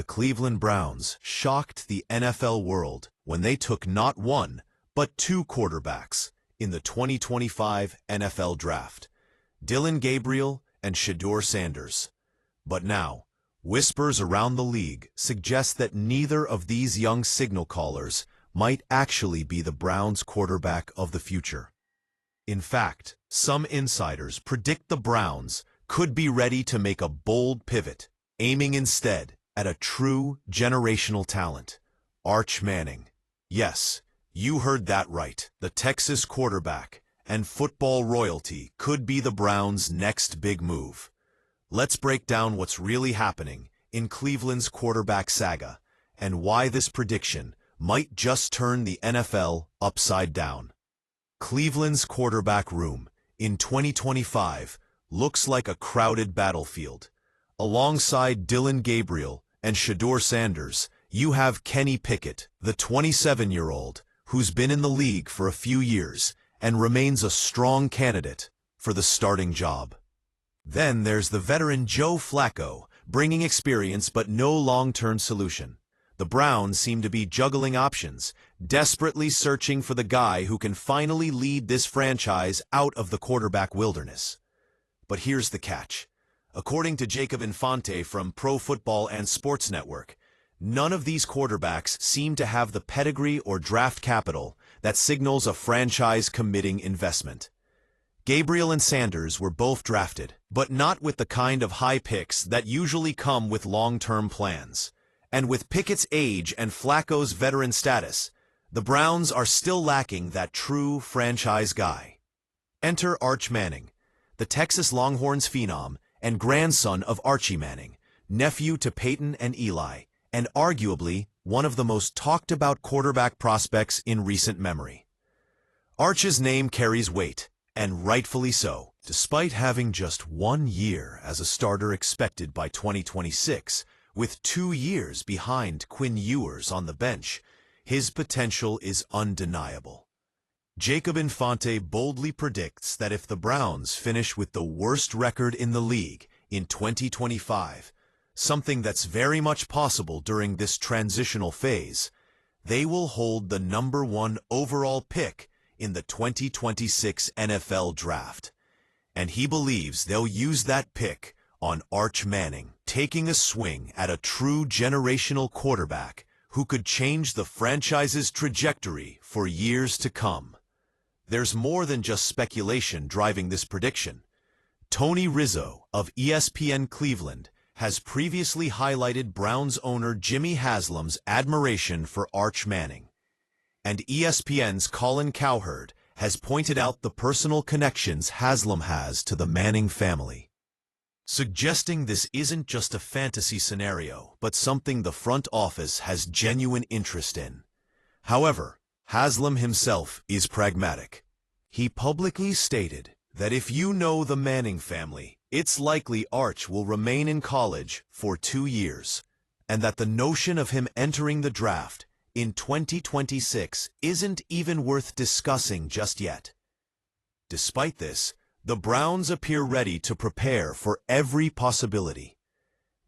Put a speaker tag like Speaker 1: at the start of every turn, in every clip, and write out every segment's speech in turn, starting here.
Speaker 1: the Cleveland Browns shocked the NFL world when they took not one, but two quarterbacks in the 2025 NFL Draft, Dillon Gabriel and Shedeur Sanders. But now, whispers around the league suggest that neither of these young signal callers might actually be the Browns' quarterback of the future. In fact, some insiders predict the Browns could be ready to make a bold pivot, aiming instead at a true generational talent, Arch Manning. Yes, you heard that right. The Texas quarterback and football royalty could be the Browns' next big move. Let's break down what's really happening in Cleveland's quarterback saga and why this prediction might just turn the NFL upside down. Cleveland's quarterback room in 2025 looks like a crowded battlefield. Alongside Dillon Gabriel and Shedeur Sanders, you have Kenny Pickett, the 27-year-old, who's been in the league for a few years and remains a strong candidate for the starting job. Then there's the veteran Joe Flacco, bringing experience but no long-term solution. The Browns seem to be juggling options, desperately searching for the guy who can finally lead this franchise out of the quarterback wilderness. But here's the catch. According to Jacob Infante from Pro Football and Sports Network, none of these quarterbacks seem to have the pedigree or draft capital that signals a franchise-committing investment. Gabriel and Sanders were both drafted, but not with the kind of high picks that usually come with long-term plans. And with Pickett's age and Flacco's veteran status, the Browns are still lacking that true franchise guy. Enter Arch Manning, the Texas Longhorns phenom and grandson of Archie Manning, nephew to Peyton and Eli, and arguably one of the most talked-about quarterback prospects in recent memory. Arch's name carries weight, and rightfully so. Despite having just 1 year as a starter expected by 2026, with 2 years behind Quinn Ewers on the bench, his potential is undeniable. Jacob Infante boldly predicts that if the Browns finish with the worst record in the league in 2025, something that's very much possible during this transitional phase, they will hold the #1 overall pick in the 2026 NFL Draft. And he believes they'll use that pick on Arch Manning, taking a swing at a true generational quarterback who could change the franchise's trajectory for years to come. There's more than just speculation driving this prediction. Tony Rizzo of ESPN Cleveland has previously highlighted Browns owner Jimmy Haslam's admiration for Arch Manning, and ESPN's Colin Cowherd has pointed out the personal connections Haslam has to the Manning family, suggesting this isn't just a fantasy scenario, but something the front office has genuine interest in. However, Haslam himself is pragmatic. He publicly stated that if you know the Manning family, it's likely Arch will remain in college for 2 years, and that the notion of him entering the draft in 2026 isn't even worth discussing just yet. Despite this, the Browns appear ready to prepare for every possibility.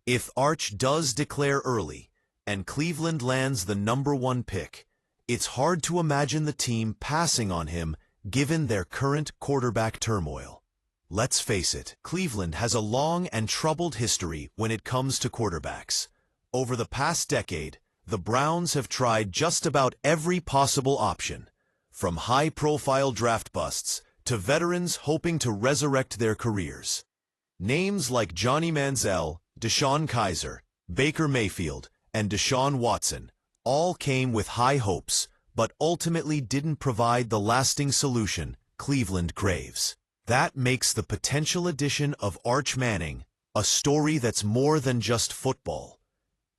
Speaker 1: If Arch does declare early and Cleveland lands the #1 pick, it's hard to imagine the team passing on him given their current quarterback turmoil. Let's face it, Cleveland has a long and troubled history when it comes to quarterbacks. Over the past decade, the Browns have tried just about every possible option, from high-profile draft busts to veterans hoping to resurrect their careers. Names like Johnny Manziel, Deshaun Kaiser, Baker Mayfield, and Deshaun Watson all came with high hopes, but ultimately didn't provide the lasting solution Cleveland craves. That makes the potential addition of Arch Manning a story that's more than just football.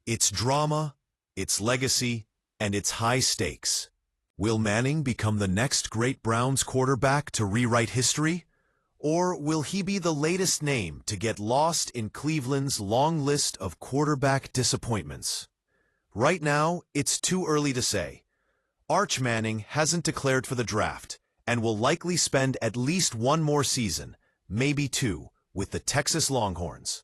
Speaker 1: It's drama, it's legacy, and it's high stakes. Will Manning become the next great Browns quarterback to rewrite history? Or will he be the latest name to get lost in Cleveland's long list of quarterback disappointments? Right now, it's too early to say. Arch Manning hasn't declared for the draft and will likely spend at least 1 more season, maybe 2, with the Texas Longhorns.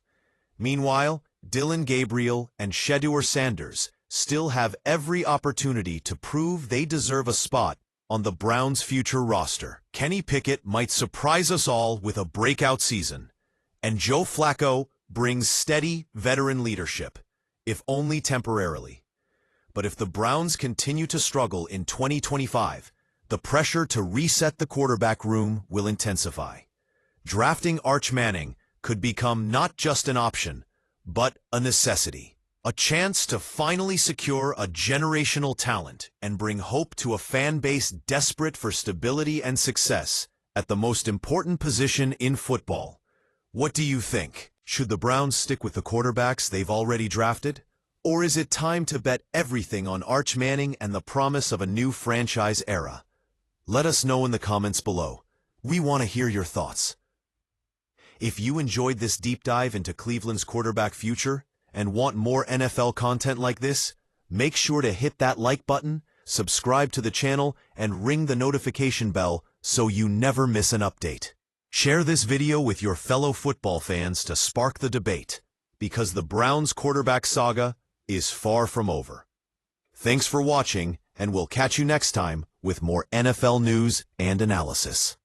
Speaker 1: Meanwhile, Dillon Gabriel and Shedeur Sanders still have every opportunity to prove they deserve a spot on the Browns' future roster. Kenny Pickett might surprise us all with a breakout season, and Joe Flacco brings steady veteran leadership, if only temporarily. But if the Browns continue to struggle in 2025, the pressure to reset the quarterback room will intensify. Drafting Arch Manning could become not just an option, but a necessity. A chance to finally secure a generational talent and bring hope to a fan base desperate for stability and success at the most important position in football. What do you think? Should the Browns stick with the quarterbacks they've already drafted? Or is it time to bet everything on Arch Manning and the promise of a new franchise era? Let us know in the comments below. We want to hear your thoughts. If you enjoyed this deep dive into Cleveland's quarterback future and want more NFL content like this, make sure to hit that like button, subscribe to the channel, and ring the notification bell so you never miss an update. Share this video with your fellow football fans to spark the debate, because the Browns quarterback saga is far from over. Thanks for watching, and we'll catch you next time with more NFL news and analysis.